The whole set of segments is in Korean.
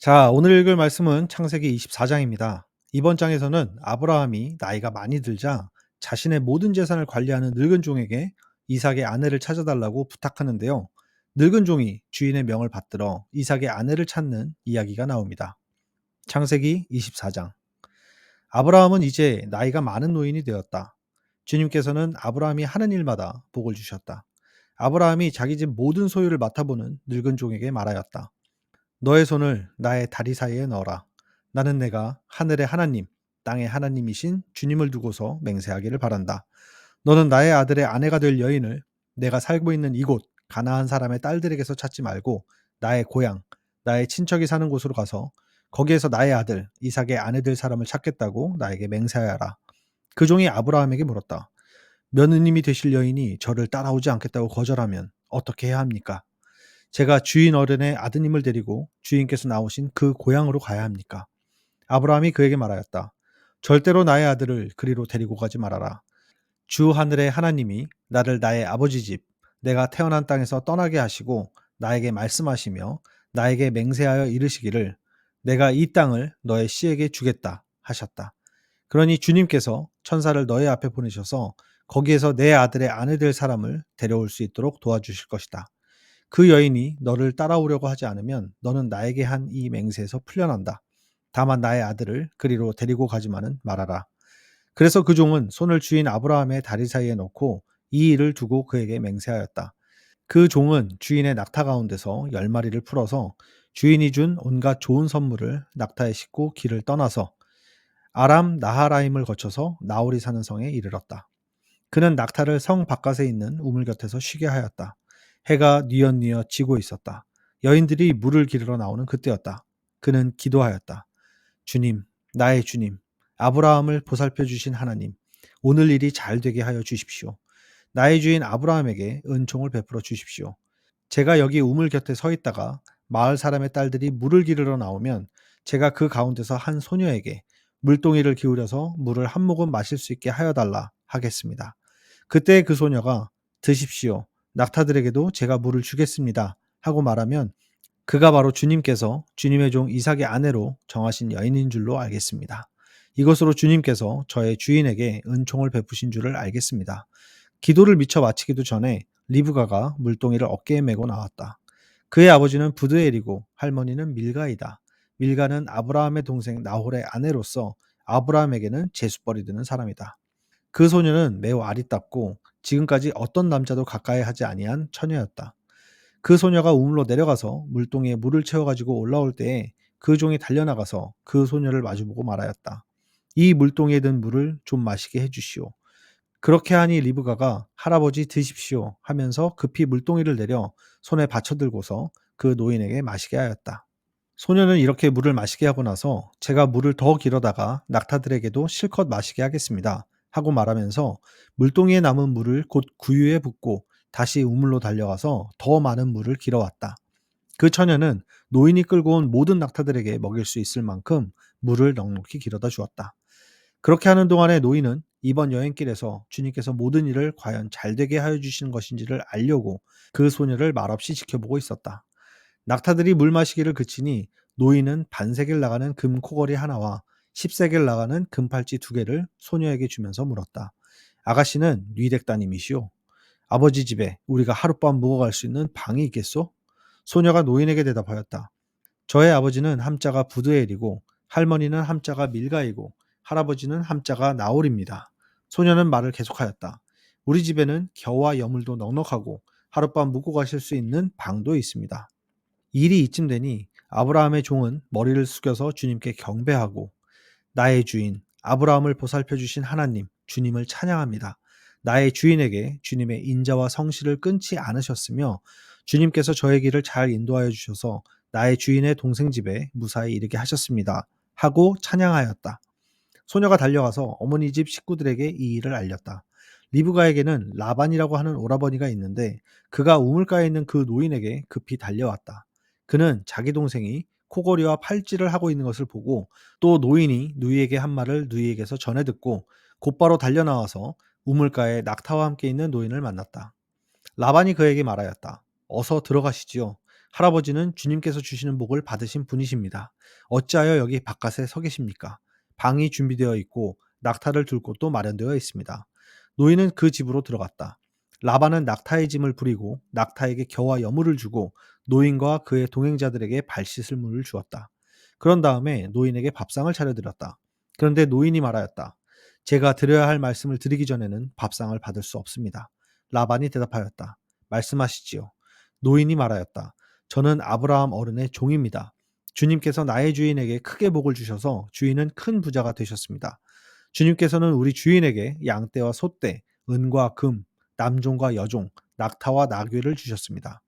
자, 오늘 읽을 말씀은 창세기 24장입니다. 이번 장에서는 아브라함이 나이가 많이 들자 자신의 모든 재산을 관리하는 늙은 종에게 이삭의 아내를 찾아달라고 부탁하는데요. 늙은 종이 주인의 명을 받들어 이삭의 아내를 찾는 이야기가 나옵니다. 창세기 24장. 아브라함은 이제 나이가 많은 노인이 되었다. 주님께서는 아브라함이 하는 일마다 복을 주셨다. 아브라함이 자기 집 모든 소유를 맡아보는 늙은 종에게 말하였다. 너의 손을 나의 다리 사이에 넣어라. 나는 내가 하늘의 하나님, 땅의 하나님이신 주님을 두고서 맹세하기를 바란다. 너는 나의 아들의 아내가 될 여인을 내가 살고 있는 이곳 가나안 사람의 딸들에게서 찾지 말고 나의 고향, 나의 친척이 사는 곳으로 가서 거기에서 나의 아들 이삭의 아내 될 사람을 찾겠다고 나에게 맹세하여라. 그 종이 아브라함에게 물었다. 며느님이 되실 여인이 저를 따라오지 않겠다고 거절하면 어떻게 해야 합니까? 제가 주인 어른의 아드님을 데리고 주인께서 나오신 그 고향으로 가야 합니까? 아브라함이 그에게 말하였다. 절대로 나의 아들을 그리로 데리고 가지 말아라. 주 하늘의 하나님이 나를 나의 아버지 집, 내가 태어난 땅에서 떠나게 하시고 나에게 말씀하시며 나에게 맹세하여 이르시기를 내가 이 땅을 너의 씨에게 주겠다 하셨다. 그러니 주님께서 천사를 너의 앞에 보내셔서 거기에서 내 아들의 아내 될 사람을 데려올 수 있도록 도와주실 것이다. 그 여인이 너를 따라오려고 하지 않으면 너는 나에게 한 이 맹세에서 풀려난다. 다만 나의 아들을 그리로 데리고 가지만은 말아라. 그래서 그 종은 손을 주인 아브라함의 다리 사이에 넣고 이 일을 두고 그에게 맹세하였다. 그 종은 주인의 낙타 가운데서 10마리를 풀어서 주인이 준 온갖 좋은 선물을 낙타에 싣고 길을 떠나서 아람 나하라임을 거쳐서 나홀이 사는 성에 이르렀다. 그는 낙타를 성 바깥에 있는 우물 곁에서 쉬게 하였다. 해가 뉘엿뉘엿 지고 있었다. 여인들이 물을 기르러 나오는 그때였다. 그는 기도하였다. 주님, 나의 주님, 아브라함을 보살펴 주신 하나님, 오늘 일이 잘 되게 하여 주십시오. 나의 주인 아브라함에게 은총을 베풀어 주십시오. 제가 여기 우물 곁에 서 있다가 마을 사람의 딸들이 물을 기르러 나오면 제가 그 가운데서 한 소녀에게 물동이를 기울여서 물을 한 모금 마실 수 있게 하여 달라 하겠습니다. 그때 그 소녀가 드십시오. 낙타들에게도 제가 물을 주겠습니다. 하고 말하면 그가 바로 주님께서 주님의 종 이삭의 아내로 정하신 여인인 줄로 알겠습니다. 이것으로 주님께서 저의 주인에게 은총을 베푸신 줄을 알겠습니다. 기도를 미처 마치기도 전에 리브가가 물동이를 어깨에 메고 나왔다. 그의 아버지는 부드엘이고 할머니는 밀가이다. 밀가는 아브라함의 동생 나홀의 아내로서 아브라함에게는 제수벌이 되는 사람이다. 그 소녀는 매우 아리답고 지금까지 어떤 남자도 가까이 하지 아니한 처녀였다. 그 소녀가 우물로 내려가서 물동이에 물을 채워가지고 올라올 때에 그 종이 달려나가서 그 소녀를 마주보고 말하였다. 이 물동이에 든 물을 좀 마시게 해주시오. 그렇게 하니 리브가가 할아버지 드십시오 하면서 급히 물동이를 내려 손에 받쳐들고서 그 노인에게 마시게 하였다. 소녀는 이렇게 물을 마시게 하고 나서 제가 물을 더 길어다가 낙타들에게도 실컷 마시게 하겠습니다. 하고 말하면서 물동이에 남은 물을 곧 구유에 붓고 다시 우물로 달려가서 더 많은 물을 길어왔다. 그 처녀는 노인이 끌고 온 모든 낙타들에게 먹일 수 있을 만큼 물을 넉넉히 길어다 주었다. 그렇게 하는 동안에 노인은 이번 여행길에서 주님께서 모든 일을 과연 잘되게 하여 주시는 것인지를 알려고 그 소녀를 말없이 지켜보고 있었다. 낙타들이 물 마시기를 그치니 노인은 반세겔 나가는 금 코걸이 하나와 10세겔 나가는 금팔찌 2개를 소녀에게 주면서 물었다. 아가씨는 뉘댁 따님이시오. 아버지 집에 우리가 하룻밤 묵어갈 수 있는 방이 있겠소? 소녀가 노인에게 대답하였다. 저의 아버지는 함자가 부드엘이고 할머니는 함자가 밀가이고 할아버지는 함자가 나홀입니다. 소녀는 말을 계속하였다. 우리 집에는 겨와 여물도 넉넉하고 하룻밤 묵고 가실 수 있는 방도 있습니다. 일이 이쯤 되니 아브라함의 종은 머리를 숙여서 주님께 경배하고 나의 주인 아브라함을 보살펴 주신 하나님 주님을 찬양합니다. 나의 주인에게 주님의 인자와 성실을 끊지 않으셨으며 주님께서 저의 길을 잘 인도하여 주셔서 나의 주인의 동생 집에 무사히 이르게 하셨습니다. 하고 찬양하였다. 소녀가 달려가서 어머니 집 식구들에게 이 일을 알렸다. 리브가에게는 라반이라고 하는 오라버니가 있는데 그가 우물가에 있는 그 노인에게 급히 달려왔다. 그는 자기 동생이 코걸이와 팔찌를 하고 있는 것을 보고 또 노인이 누이에게 한 말을 누이에게서 전해 듣고 곧바로 달려나와서 우물가에 낙타와 함께 있는 노인을 만났다. 라반이 그에게 말하였다. 어서 들어가시지요. 할아버지는 주님께서 주시는 복을 받으신 분이십니다. 어찌하여 여기 바깥에 서 계십니까? 방이 준비되어 있고 낙타를 둘 곳도 마련되어 있습니다. 노인은 그 집으로 들어갔다. 라반은 낙타의 짐을 부리고 낙타에게 겨와 여물을 주고 노인과 그의 동행자들에게 발 씻을 물을 주었다. 그런 다음에 노인에게 밥상을 차려드렸다. 그런데 노인이 말하였다. 제가 드려야 할 말씀을 드리기 전에는 밥상을 받을 수 없습니다. 라반이 대답하였다. 말씀하시지요. 노인이 말하였다. 저는 아브라함 어른의 종입니다. 주님께서 나의 주인에게 크게 복을 주셔서 주인은 큰 부자가 되셨습니다. 주님께서는 우리 주인에게 양떼와 소떼, 은과 금, 남종과 여종, 낙타와 나귀를 주셨습니다.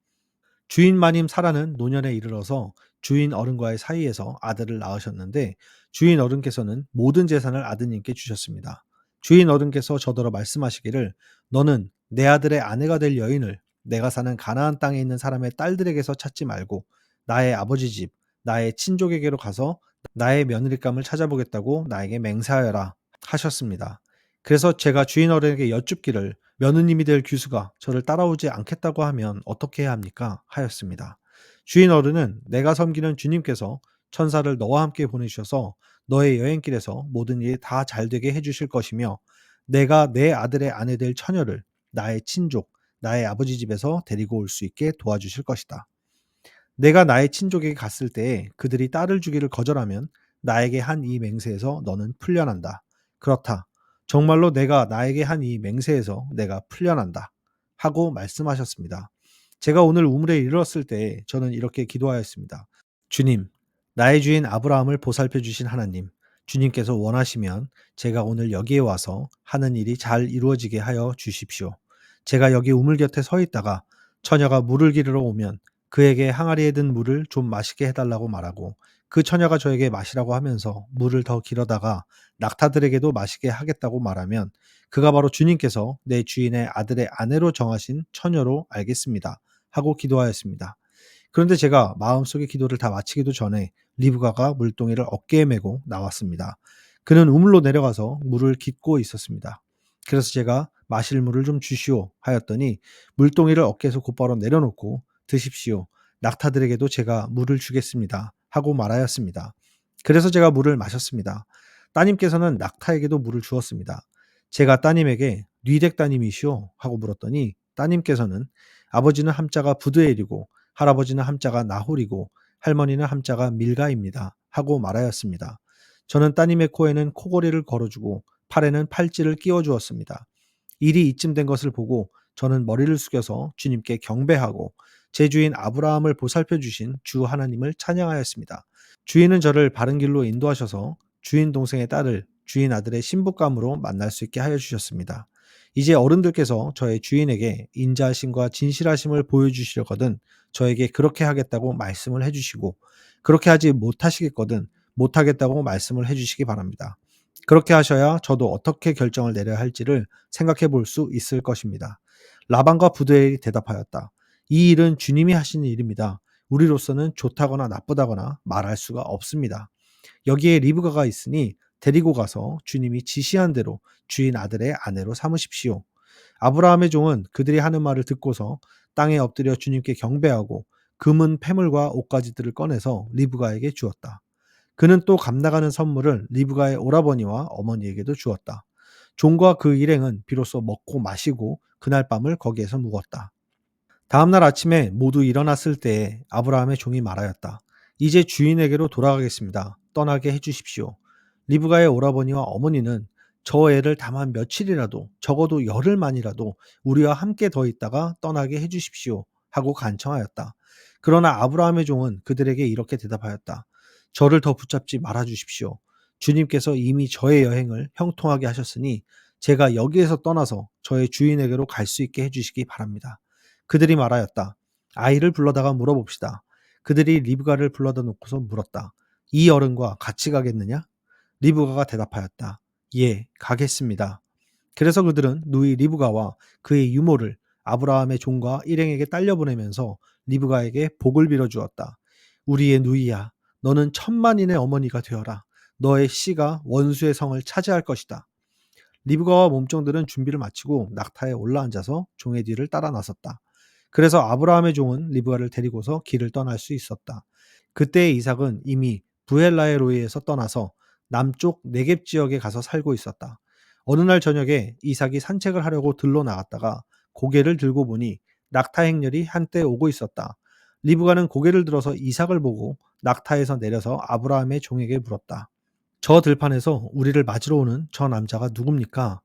주인 마님 사라는 노년에 이르러서 주인 어른과의 사이에서 아들을 낳으셨는데 주인 어른께서는 모든 재산을 아드님께 주셨습니다. 주인 어른께서 저더러 말씀하시기를 너는 내 아들의 아내가 될 여인을 내가 사는 가나안 땅에 있는 사람의 딸들에게서 찾지 말고 나의 아버지 집, 나의 친족에게로 가서 나의 며느리감을 찾아보겠다고 나에게 맹세하여라 하셨습니다. 그래서 제가 주인 어른에게 여쭙기를 며느님이 될 귀수가 저를 따라오지 않겠다고 하면 어떻게 해야 합니까? 하였습니다. 주인 어른은 내가 섬기는 주님께서 천사를 너와 함께 보내주셔서 너의 여행길에서 모든 일이 다 잘되게 해주실 것이며 내가 내 아들의 아내 될 처녀를 나의 친족, 나의 아버지 집에서 데리고 올 수 있게 도와주실 것이다. 내가 나의 친족에게 갔을 때에 그들이 딸을 주기를 거절하면 나에게 한 이 맹세에서 너는 풀려난다. 그렇다. 정말로 내가 나에게 한 이 맹세에서 내가 풀려난다. 하고 말씀하셨습니다. 제가 오늘 우물에 이르렀을 때 저는 이렇게 기도하였습니다. 주님, 나의 주인 아브라함을 보살펴 주신 하나님, 주님께서 원하시면 제가 오늘 여기에 와서 하는 일이 잘 이루어지게 하여 주십시오. 제가 여기 우물 곁에 서 있다가 처녀가 물을 기르러 오면 그에게 항아리에 든 물을 좀 마시게 해달라고 말하고 그 처녀가 저에게 마시라고 하면서 물을 더 길어다가 낙타들에게도 마시게 하겠다고 말하면 그가 바로 주님께서 내 주인의 아들의 아내로 정하신 처녀로 알겠습니다. 하고 기도하였습니다. 그런데 제가 마음속의 기도를 다 마치기도 전에 리브가가 물동이를 어깨에 메고 나왔습니다. 그는 우물로 내려가서 물을 깃고 있었습니다. 그래서 제가 마실 물을 좀 주시오 하였더니 물동이를 어깨에서 곧바로 내려놓고 드십시오. 낙타들에게도 제가 물을 주겠습니다. 하고 말하였습니다. 그래서 제가 물을 마셨습니다. 따님께서는 낙타에게도 물을 주었습니다. 제가 따님에게 뉘댁 따님이시오 하고 물었더니 따님께서는 아버지는 함자가 부드엘이고 할아버지는 함자가 나홀이고 할머니는 함자가 밀가입니다. 하고 말하였습니다. 저는 따님의 코에는 코걸이를 걸어주고 팔에는 팔찌를 끼워주었습니다. 일이 이쯤 된 것을 보고 저는 머리를 숙여서 주님께 경배하고 제 주인 아브라함을 보살펴 주신 주 하나님을 찬양하였습니다. 주인은 저를 바른 길로 인도하셔서 주인 동생의 딸을 주인 아들의 신부감으로 만날 수 있게 하여 주셨습니다. 이제 어른들께서 저의 주인에게 인자하심과 진실하심을 보여주시려거든 저에게 그렇게 하겠다고 말씀을 해주시고 그렇게 하지 못하시겠거든 못하겠다고 말씀을 해주시기 바랍니다. 그렇게 하셔야 저도 어떻게 결정을 내려야 할지를 생각해 볼 수 있을 것입니다. 라반과 부드엘이 대답하였다. 이 일은 주님이 하시는 일입니다. 우리로서는 좋다거나 나쁘다거나 말할 수가 없습니다. 여기에 리브가가 있으니 데리고 가서 주님이 지시한 대로 주인 아들의 아내로 삼으십시오. 아브라함의 종은 그들이 하는 말을 듣고서 땅에 엎드려 주님께 경배하고 금은 패물과 옷가지들을 꺼내서 리브가에게 주었다. 그는 또 값나가는 선물을 리브가의 오라버니와 어머니에게도 주었다. 종과 그 일행은 비로소 먹고 마시고 그날 밤을 거기에서 묵었다. 다음날 아침에 모두 일어났을 때에 아브라함의 종이 말하였다. 이제 주인에게로 돌아가겠습니다. 떠나게 해주십시오. 리브가의 오라버니와 어머니는 저 애를 다만 며칠이라도 적어도 열흘만이라도 우리와 함께 더 있다가 떠나게 해주십시오. 하고 간청하였다. 그러나 아브라함의 종은 그들에게 이렇게 대답하였다. 저를 더 붙잡지 말아 주십시오. 주님께서 이미 저의 여행을 형통하게 하셨으니 제가 여기에서 떠나서 저의 주인에게로 갈 수 있게 해주시기 바랍니다. 그들이 말하였다. 아이를 불러다가 물어봅시다. 그들이 리브가를 불러다 놓고서 물었다. 이 어른과 같이 가겠느냐? 리브가가 대답하였다. 예, 가겠습니다. 그래서 그들은 누이 리브가와 그의 유모를 아브라함의 종과 일행에게 딸려보내면서 리브가에게 복을 빌어주었다. 우리의 누이야, 너는 천만인의 어머니가 되어라. 너의 씨가 원수의 성을 차지할 것이다. 리브가와 몸종들은 준비를 마치고 낙타에 올라앉아서 종의 뒤를 따라 나섰다. 그래서 아브라함의 종은 리브가를 데리고서 길을 떠날 수 있었다. 그때 이삭은 이미 부엘라헤로이에서 떠나서 남쪽 네겝 지역에 가서 살고 있었다. 어느 날 저녁에 이삭이 산책을 하려고 들로 나갔다가 고개를 들고 보니 낙타 행렬이 한때 오고 있었다. 리브가는 고개를 들어서 이삭을 보고 낙타에서 내려서 아브라함의 종에게 물었다. 저 들판에서 우리를 맞으러 오는 저 남자가 누굽니까?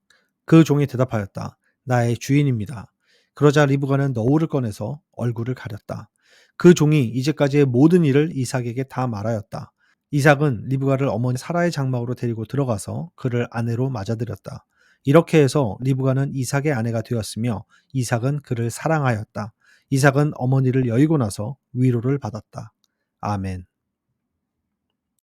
그 종이 대답하였다. 나의 주인입니다. 그러자 리브가는 너울을 꺼내서 얼굴을 가렸다. 그 종이 이제까지의 모든 일을 이삭에게 다 말하였다. 이삭은 리브가를 어머니 사라의 장막으로 데리고 들어가서 그를 아내로 맞아들였다. 이렇게 해서 리브가는 이삭의 아내가 되었으며 이삭은 그를 사랑하였다. 이삭은 어머니를 여의고 나서 위로를 받았다. 아멘.